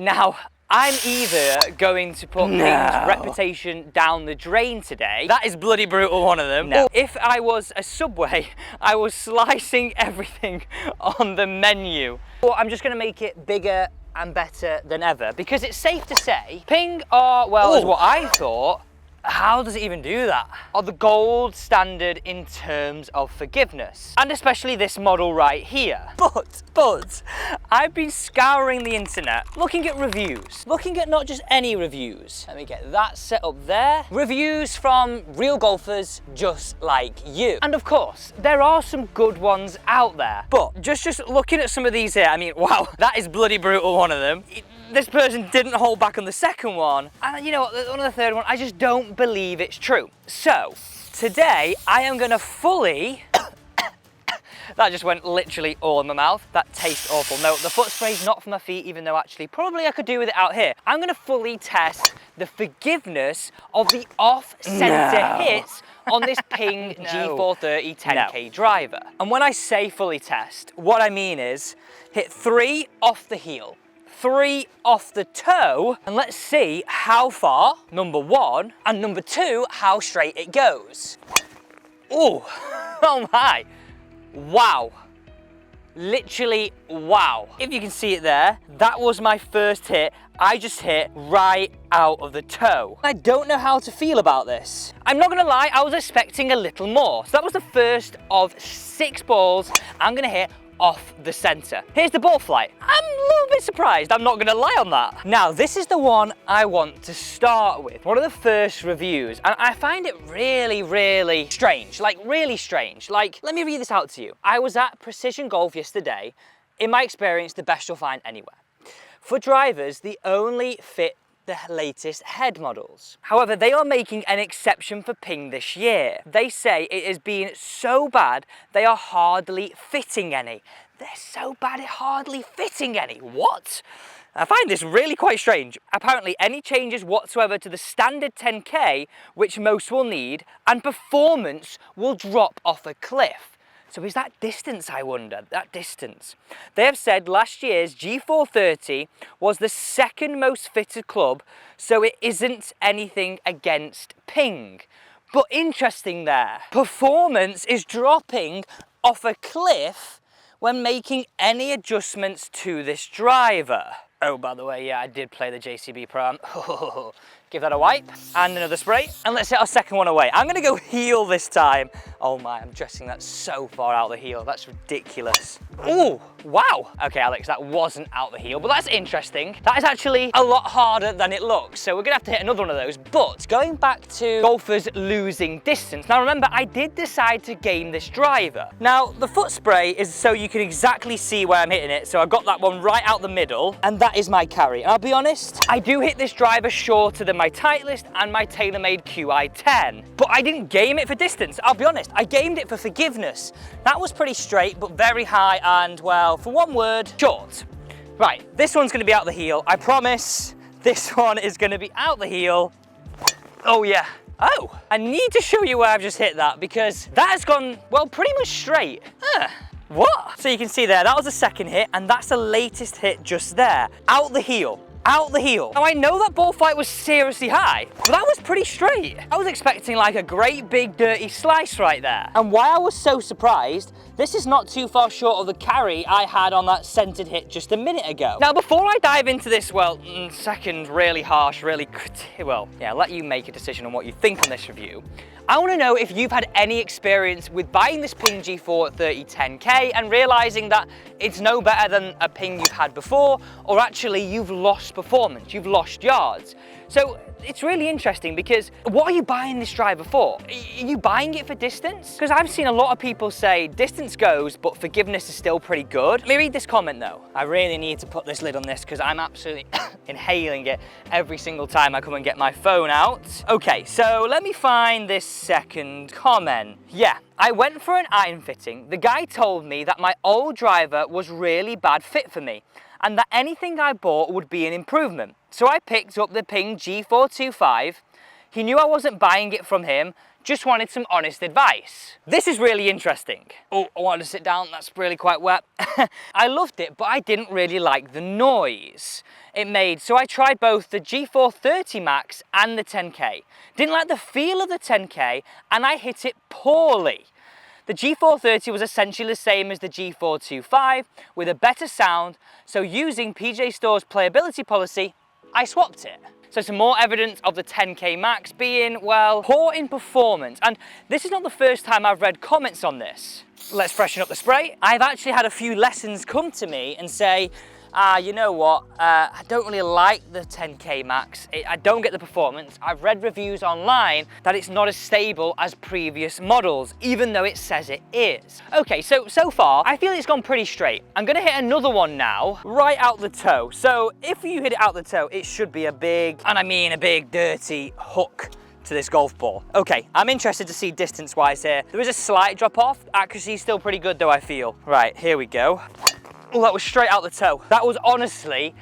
Now, I'm either going to put Ping's reputation down the drain today. That is bloody brutal, one of them. No. Or if I was a Subway, I was slicing everything on the menu. Or I'm just going to make it bigger and better than ever. Because it's safe to say, Ping are, well, as what I thought, how does it even do that? Are the gold standard in terms of forgiveness. And especially this model right here. But, I've been scouring the internet, looking at reviews. Looking at not just any reviews. Let me get that set up there. Reviews from real golfers just like you. And of course, there are some good ones out there. But just looking at some of these here, I mean, wow, that is bloody brutal, one of them. This person didn't hold back on the second one, and you know what, on the third one, I just don't believe it's true. So, today, I am gonna fully, that just went literally all in my mouth. That tastes awful. No, the foot spray's not for my feet, even though actually, probably I could do with it out here. I'm gonna fully test the forgiveness of the off-center hits on this Ping G430 10K driver. And when I say fully test, what I mean is, hit 3 off the heel, 3 off the toe, and let's see how far, number 1, and number 2, how straight it goes. Oh, oh my, wow. Literally, wow. If you can see it there, that was my first hit. I just hit right out of the toe. I don't know how to feel about this. I'm not gonna lie, I was expecting a little more. So that was the first of 6 balls I'm gonna hit off the center. Here's the ball flight. I'm a little bit surprised, I'm not gonna lie on that. Now, this is the one I want to start with. One of the first reviews, and I find it really strange, like really strange. Like, let me read this out to you. I was at Precision Golf yesterday. In my experience, the best you'll find anywhere. For drivers, the only fit the latest head models. However, they are making an exception for Ping this year. They say it has been so bad, they are hardly fitting any. They're so bad, it's hardly fitting any. What? I find this really quite strange. Apparently, any changes whatsoever to the standard 10K, which most will need, and performance will drop off a cliff. So is that distance, I wonder, that distance? They have said last year's G430 was the second most fitted club, so it isn't anything against Ping. But interesting there, performance is dropping off a cliff when making any adjustments to this driver. Oh, by the way, yeah, I did play the JCB Pro Am. Give that a wipe and another spray, and let's hit our second one away. I'm gonna go heel this time. Oh my, I'm dressing that so far out the heel. That's ridiculous. Oh, wow. Okay, Alex, that wasn't out the heel, but that's interesting. That is actually a lot harder than it looks. So we're gonna have to hit another one of those. But going back to golfers losing distance. Now remember, I did decide to game this driver. Now, the foot spray is so you can exactly see where I'm hitting it. So I got that one right out the middle, and that is my carry. And I'll be honest, I do hit this driver shorter than my Titleist and my TaylorMade QI10. But I didn't game it for distance. I'll be honest, I gamed it for forgiveness. That was pretty straight, but very high and, well, for one word, short. Right, this one's gonna be out the heel. I promise this one is gonna be out the heel. Oh yeah. Oh, I need to show you where I've just hit that because that has gone, well, pretty much straight. What? So you can see there, that was the second hit, and that's the latest hit just there. Out the heel. Out the heel. Now I know that ball flight was seriously high, but that was pretty straight. I was expecting like a great big dirty slice right there. And why I was so surprised, this is not too far short of the carry I had on that centered hit just a minute ago. Now before I dive into this, well, second really harsh, well, yeah, let you make a decision on what you think on this review. I want to know if you've had any experience with buying this Ping G430 10K and realizing that it's no better than a Ping you've had before, or actually you've lost performance, you've lost yards. So it's really interesting because what are you buying this driver for? Are you buying it for distance? Because I've seen a lot of people say distance goes, but forgiveness is still pretty good. Let me read this comment though. I really need to put this lid on this because I'm absolutely inhaling it every single time I come and get my phone out. Okay, so let me find this second comment. Yeah, I went for an iron fitting. The guy told me that my old driver was really bad fit for me and that anything I bought would be an improvement. So I picked up the Ping G425. He knew I wasn't buying it from him, just wanted some honest advice. This is really interesting. Oh, I wanted to sit down, that's really quite wet. I loved it, but I didn't really like the noise. it made. So I tried both the G430 Max and the 10K. Didn't like the feel of the 10K, and I hit it poorly. The G430 was essentially the same as the G425 with a better sound, so using PJ Store's playability policy, I swapped it. So some more evidence of the 10K Max being, well, poor in performance. And this is not the first time I've read comments on this. Let's freshen up the spray. I've actually had a few lessons come to me and say, you know what, I don't really like the 10K Max. I don't get the performance. I've read reviews online that it's not as stable as previous models, even though it says it is. Okay, so far, I feel it's gone pretty straight. I'm gonna hit another one now, right out the toe. So if you hit it out the toe, it should be a big, and I mean a big dirty hook to this golf ball. Okay, I'm interested to see distance-wise here. There is a slight drop off. Accuracy is still pretty good though, I feel. Right, here we go. Oh, that was straight out the toe. That was honestly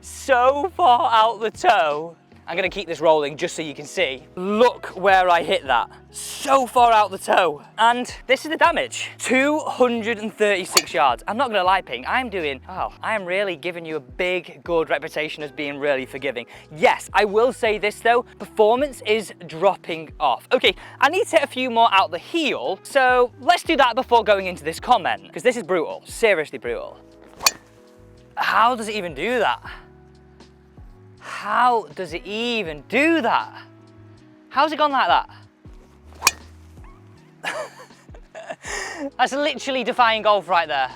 so far out the toe. I'm gonna keep this rolling just so you can see. Look where I hit that. So far out the toe. And this is the damage. 236 yards. I'm not gonna lie, Ping, I am really giving you a big, good reputation as being really forgiving. Yes, I will say this though, performance is dropping off. Okay, I need to hit a few more out the heel, so let's do that before going into this comment, because this is brutal, seriously brutal. How does it even do that? How does it even do that? How's it gone like that? That's literally defying golf right there.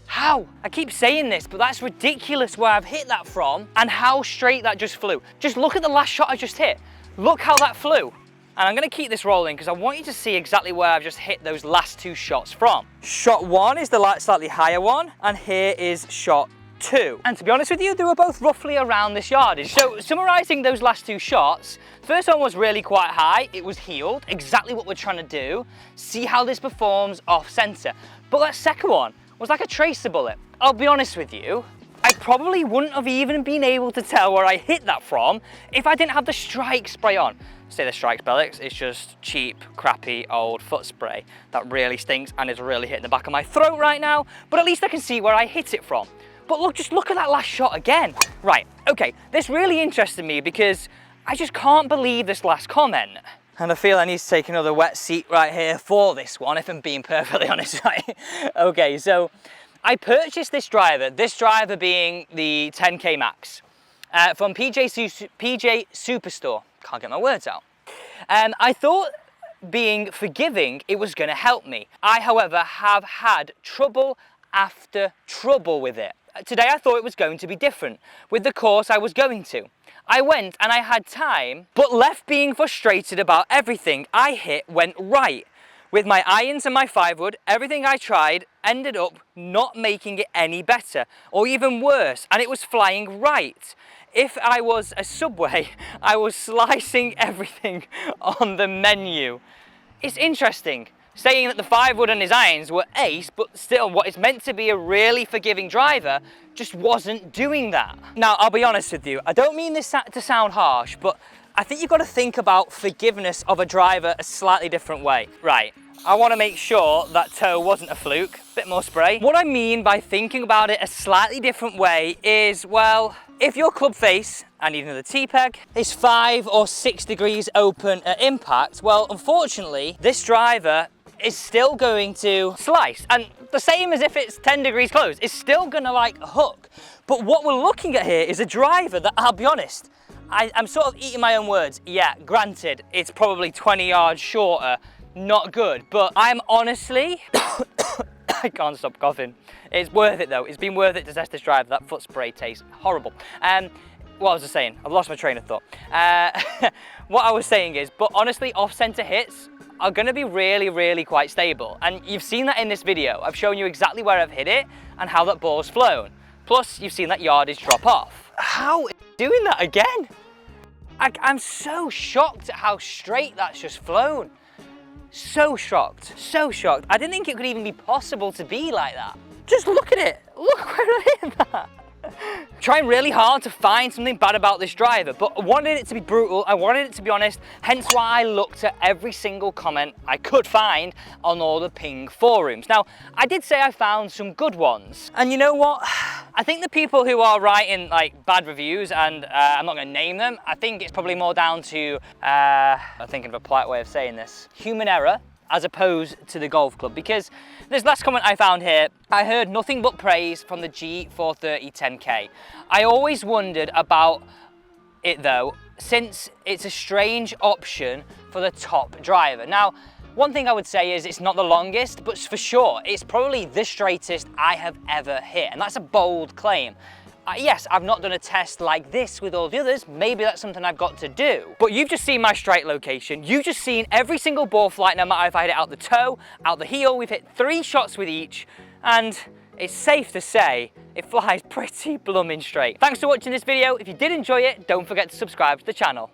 How? I keep saying this, but that's ridiculous where I've hit that from and how straight that just flew. Just look at the last shot I just hit. Look how that flew. And I'm gonna keep this rolling because I want you to see exactly where I've just hit those last two shots from. Shot one is the slightly higher one, and here is shot two. And to be honest with you, they were both roughly around this yardage. So summarizing those last two shots, first one was really quite high. It was heeled, exactly what we're trying to do. See how this performs off center. But that second one was like a tracer bullet. I'll be honest with you, I probably wouldn't have even been able to tell where I hit that from if I didn't have the Strike spray on. Say the Strike Spellix, it's just cheap, crappy, old foot spray that really stinks and is really hitting the back of my throat right now, but at least I can see where I hit it from. But look, just look at that last shot again. Right, okay, this really interested me because I just can't believe this last comment. And I feel I need to take another wet seat right here for this one, if I'm being perfectly honest, right? Okay, so I purchased this driver being the 10K Max, from PJ Superstore. Can't get my words out. I thought being forgiving, it was gonna help me. I, however, have had trouble after trouble with it. Today I thought it was going to be different with the course I was going to. I went and I had time, but left being frustrated about everything I hit went right. With my irons and my 5-wood, everything I tried ended up not making it any better or even worse, and it was flying right. If I was a Subway, I was slicing everything on the menu. It's interesting, saying that the 5-wood and his irons were ace, but still what is meant to be a really forgiving driver just wasn't doing that. Now, I'll be honest with you, I don't mean this to sound harsh, but I think you've got to think about forgiveness of a driver a slightly different way. Right, I want to make sure that toe wasn't a fluke. Bit more spray. What I mean by thinking about it a slightly different way is, well, if your club face, I need another T-peg, is 5 or 6 degrees open at impact, well, unfortunately, this driver is still going to slice. And the same as if it's 10 degrees closed, it's still gonna like hook. But what we're looking at here is a driver that, I'll be honest, I'm sort of eating my own words. Yeah, granted, it's probably 20 yards shorter, not good, but I'm honestly, I can't stop coughing. It's worth it though. It's been worth it to test this driver. That foot spray tastes horrible. What was I saying? I've lost my train of thought. What I was saying is, but honestly, off-center hits are gonna be really, really quite stable. And you've seen that in this video. I've shown you exactly where I've hit it and how that ball's flown. Plus, you've seen that yardage drop off. How is it doing that again? I'm so shocked at how straight that's just flown. So shocked, so shocked. I didn't think it could even be possible to be like that. Just look at it. Look where I hit that. Trying really hard to find something bad about this driver, but I wanted it to be brutal, I wanted it to be honest, hence why I looked at every single comment I could find on all the Ping forums. Now, I did say I found some good ones, and you know what? I think the people who are writing like bad reviews, and I'm not going to name them, I think it's probably more down to, I'm thinking of a polite way of saying this, human error, as opposed to the golf club. Because this last comment I found here, I heard nothing but praise from the G430 10K. I always wondered about it though, since it's a strange option for the top driver. Now, one thing I would say is it's not the longest, but for sure, it's probably the straightest I have ever hit, and that's a bold claim. Yes, I've not done a test like this with all the others, maybe that's something I've got to do. But you've just seen my straight location, you've just seen every single ball flight, no matter if I hit it out the toe, out the heel, we've hit 3 shots with each, and it's safe to say it flies pretty blooming straight. Thanks for watching this video. If you did enjoy it, don't forget to subscribe to the channel.